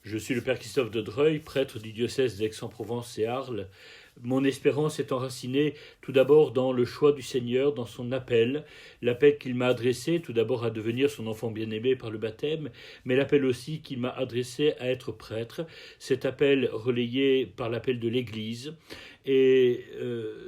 Je suis le père Christophe de Dreuil, prêtre du diocèse d'Aix-en-Provence et Arles. Mon espérance est enracinée tout d'abord dans le choix du Seigneur, dans son appel, l'appel qu'il m'a adressé tout d'abord à devenir son enfant bien-aimé par le baptême, mais l'appel aussi qu'il m'a adressé à être prêtre, cet appel relayé par l'appel de l'Église. Et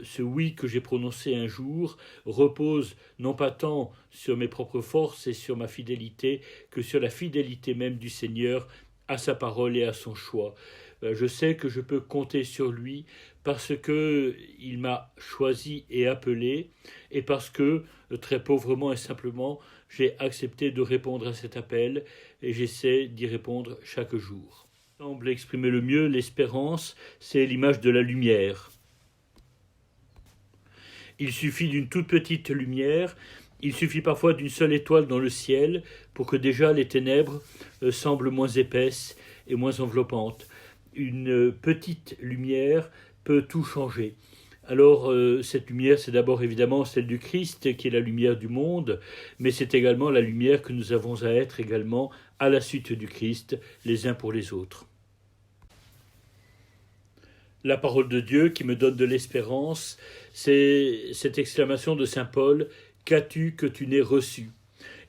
ce oui que j'ai prononcé un jour repose non pas tant sur mes propres forces et sur ma fidélité que sur la fidélité même du Seigneur à sa parole et à son choix. Je sais que je peux compter sur lui parce que il m'a choisi et appelé et parce que, très pauvrement et simplement, j'ai accepté de répondre à cet appel et j'essaie d'y répondre chaque jour. Semble exprimer le mieux l'espérance, c'est l'image de la lumière. Il suffit d'une toute petite lumière, il suffit parfois d'une seule étoile dans le ciel pour que déjà les ténèbres semblent moins épaisses et moins enveloppantes. Une petite lumière peut tout changer. Alors cette lumière, c'est d'abord évidemment celle du Christ qui est la lumière du monde, mais c'est également la lumière que nous avons à être également à la suite du Christ, les uns pour les autres. La parole de Dieu qui me donne de l'espérance, c'est cette exclamation de saint Paul « Qu'as-tu que tu n'aies reçu ?»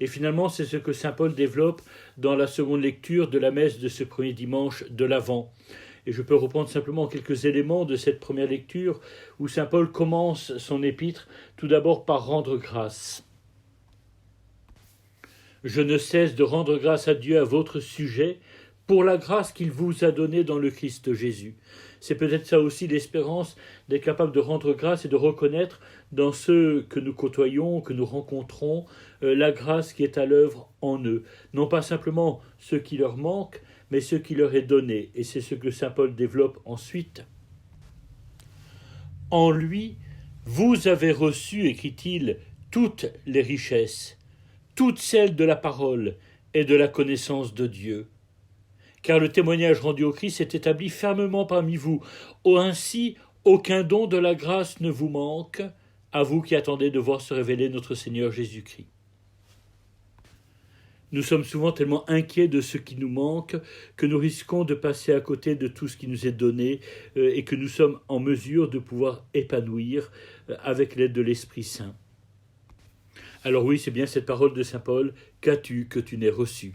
Et finalement, c'est ce que saint Paul développe dans la seconde lecture de la messe de ce premier dimanche de l'Avent. Et je peux reprendre simplement quelques éléments de cette première lecture où saint Paul commence son épître tout d'abord par rendre grâce. « Je ne cesse de rendre grâce à Dieu à votre sujet pour la grâce qu'il vous a donnée dans le Christ Jésus. » C'est peut-être ça aussi l'espérance, d'être capable de rendre grâce et de reconnaître dans ceux que nous côtoyons, que nous rencontrons, la grâce qui est à l'œuvre en eux. Non pas simplement ce qui leur manque, mais ce qui leur est donné. Et c'est ce que saint Paul développe ensuite. En lui, vous avez reçu, écrit-il, toutes les richesses, toutes celles de la parole et de la connaissance de Dieu. Car le témoignage rendu au Christ est établi fermement parmi vous. Ainsi, aucun don de la grâce ne vous manque, à vous qui attendez de voir se révéler notre Seigneur Jésus-Christ. Nous sommes souvent tellement inquiets de ce qui nous manque que nous risquons de passer à côté de tout ce qui nous est donné et que nous sommes en mesure de pouvoir épanouir avec l'aide de l'Esprit Saint. Alors oui, c'est bien cette parole de saint Paul, « Qu'as-tu que tu n'aies reçu ?»